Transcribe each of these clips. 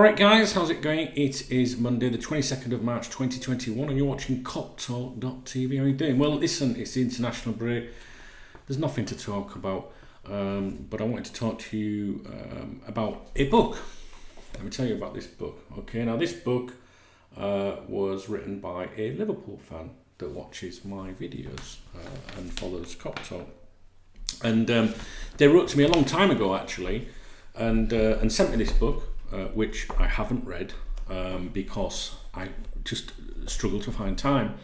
Alright guys, how's it going? It is Monday the 22nd of March 2021 and you're watching KopTalk.tv. How are you doing? Well listen, it's the international break. There's nothing to talk about, but I wanted to talk to you about a book. Let me tell you about this book. Okay, now this book was written by a Liverpool fan that watches my videos and follows KopTalk. And they wrote to me a long time ago actually and sent me this book. Which I haven't read because I just struggle to find time.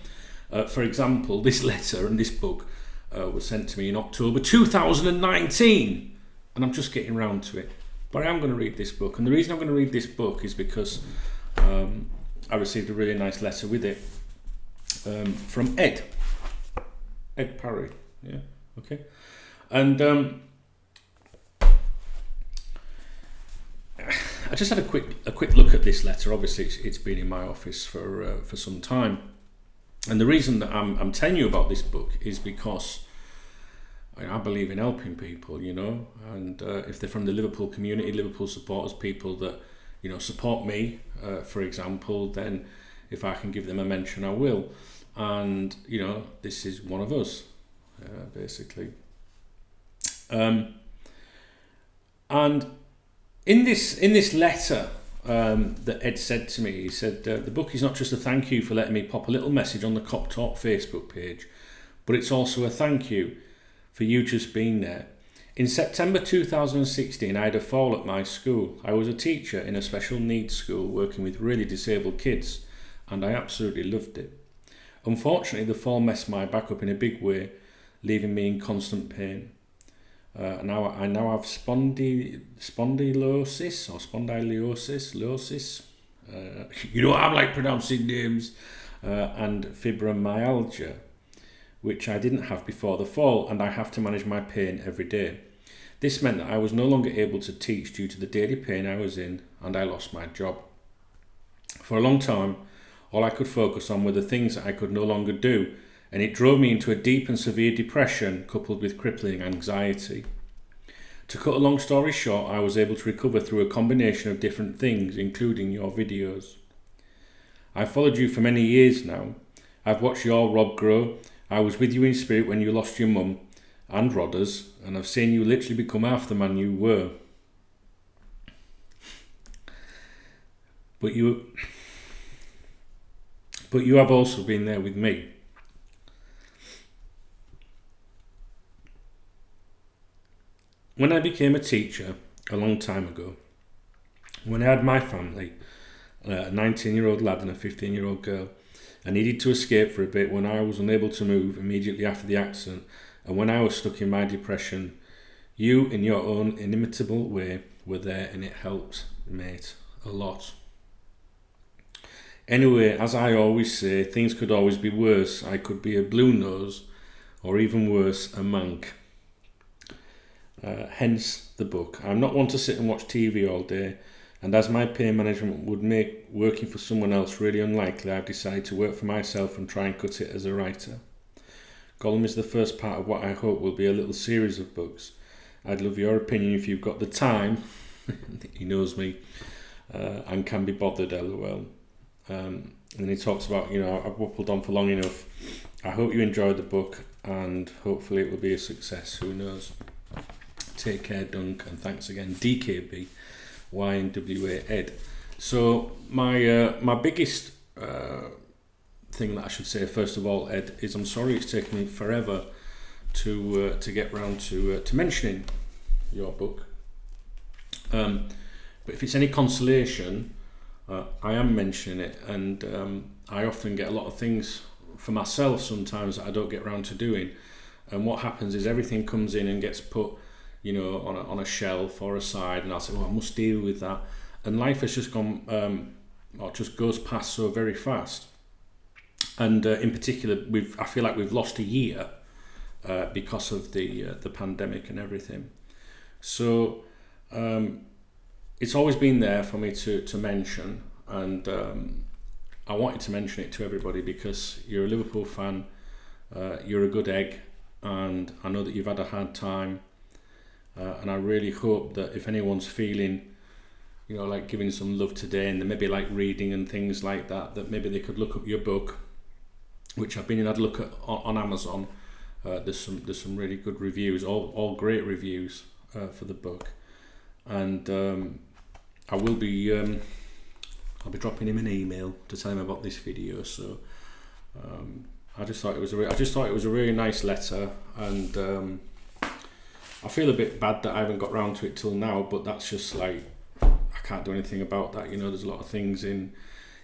For example, this letter and this book was sent to me in October 2019 and I'm just getting round to it. But I am going to read this book, and the reason I'm going to read this book is because I received a really nice letter with it from Ed Parry. Yeah, okay. And I just had a quick look at this letter. Obviously, it's been in my office for some time, and the reason that I'm telling you about this book is because I believe in helping people, you know, and if they're from the Liverpool community, Liverpool supporters, people that support me, for example, then if I can give them a mention, I will. And this is one of us, basically. And in this letter that Ed said to me, he said, the book is not just a thank you for letting me pop a little message on the KopTalk Facebook page, but it's also a thank you for you just being there. In September 2016, I had a fall at my school. I was a teacher in a special needs school working with really disabled kids, and I absolutely loved it. Unfortunately, the fall messed my back up in a big way, leaving me in constant pain. I now have spondylosis or spondyliosis. I'm like pronouncing names, and fibromyalgia, which I didn't have before the fall, and I have to manage my pain every day. This meant that I was no longer able to teach due to the daily pain I was in, and I lost my job. For a long time, all I could focus on were the things that I could no longer do, and it drove me into a deep and severe depression coupled with crippling anxiety. To cut a long story short, I was able to recover through a combination of different things, including your videos. I've followed you for many years now. I've watched your Rob grow. I was with you in spirit when you lost your mum and Rodders, and I've seen you literally become half the man you were. But you have also been there with me. When I became a teacher a long time ago, when I had my family, a 19-year-old lad and a 15-year-old girl, I needed to escape for a bit when I was unable to move immediately after the accident, and when I was stuck in my depression, you, in your own inimitable way, were there, and it helped, mate, a lot. Anyway, as I always say, things could always be worse. I could be a blue nose, or even worse, a mank. Hence the book. I'm not one to sit and watch TV all day, and as my pain management would make working for someone else really unlikely, I've decided to work for myself and try and cut it as a writer. Golem is the first part of what I hope will be a little series of books. I'd love your opinion if you've got the time. He knows me, and can be bothered, lol. And then he talks about, I've waffled on for long enough. I hope you enjoyed the book, and hopefully it will be a success. Who knows? Take care, Dunk, and thanks again, DKB, YNWA Ed. So my biggest thing that I should say first of all, Ed, is I'm sorry it's taken me forever to get round to mentioning your book. But if it's any consolation, I am mentioning it, and I often get a lot of things for myself sometimes that I don't get round to doing. And what happens is everything comes in and gets put on a shelf or a side, and I'll say, I must deal with that. And life has just gone, or just goes past so very fast. And in particular, I feel like we've lost a year because of the pandemic and everything. So it's always been there for me to mention, and I wanted to mention it to everybody because you're a Liverpool fan, you're a good egg, and I know that you've had a hard time. And I really hope that if anyone's feeling you know, like giving some love today, and maybe like reading and things like that, that maybe they could look up your book, which I've been and had a look at on Amazon. There's some really good reviews, all great reviews for the book, and I'll be dropping him an email to tell him about this video. So I just thought it was a really nice letter, and I feel a bit bad that I haven't got round to it till now, but that's just like, I can't do anything about that. You know, there's a lot of things in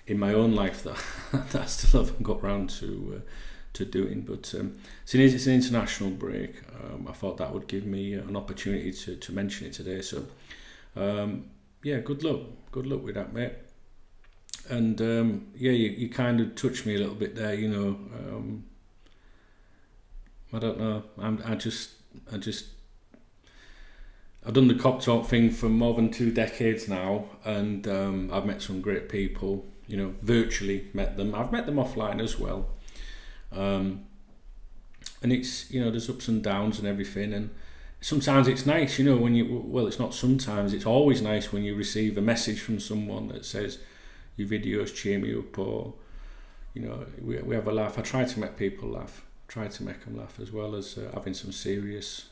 my own life that that I still haven't got round to doing. But since it's an international break, I thought that would give me an opportunity to mention it today. So yeah, good luck with that, mate. And yeah, you kind of touched me a little bit there, you know. I don't know. I've done the KopTalk thing for more than 2 decades now, and I've met some great people, you know, virtually met them. I've met them offline as well. And it's, you know, there's ups and downs and everything, and sometimes it's nice, you know, when it's not sometimes, it's always nice when you receive a message from someone that says, your videos cheer me up, or, you know, we have a laugh. I try to make people laugh, try to make them laugh, as well as having some serious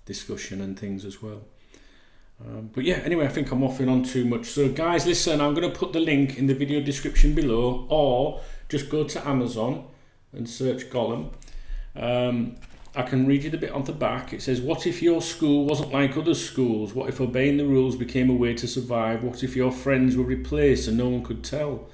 discussion and things as well. But yeah, anyway, I think I'm waffling on too much. So guys, listen, I'm going to put the link in the video description below, or just go to Amazon and search Golem. I can read you the bit on the back. It says, what if your school wasn't like other schools? What if obeying the rules became a way to survive? What if your friends were replaced and no one could tell?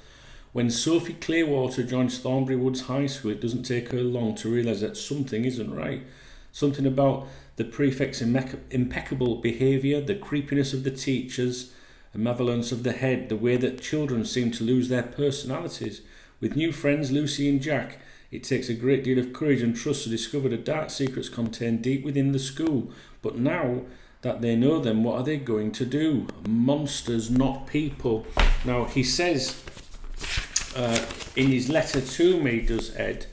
When Sophie Clearwater joins Thornbury Woods High School, it doesn't take her long to realise that something isn't right. Something about the prefect's impeccable behaviour, the creepiness of the teachers, the malevolence of the head, the way that children seem to lose their personalities. With new friends, Lucy and Jack, it takes a great deal of courage and trust to discover the dark secrets contained deep within the school. But now that they know them, what are they going to do? Monsters, not people. Now, he says in his letter to me, does Ed,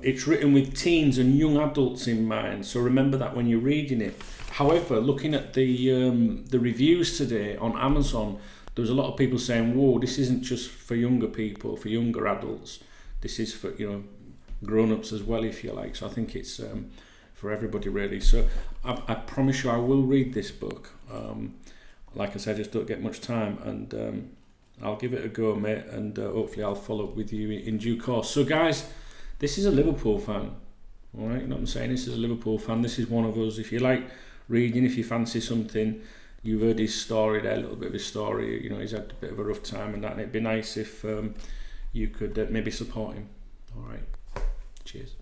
it's written with teens and young adults in mind, so remember that when you're reading it. However, looking at the reviews today on Amazon, there was a lot of people saying, whoa, this isn't just for younger people, for younger adults. This is for, you know, grown-ups as well, if you like. So I think it's for everybody, really. So I promise you I will read this book. Like I said, I just don't get much time, and I'll give it a go, mate, and hopefully I'll follow up with you in due course. So guys, this is a Liverpool fan, all right? You know what I'm saying? This is a Liverpool fan. This is one of us. If you like reading, if you fancy something, you've heard his story there, a little bit of his story. You know, he's had a bit of a rough time and that, and it'd be nice if you could maybe support him. All right. Cheers.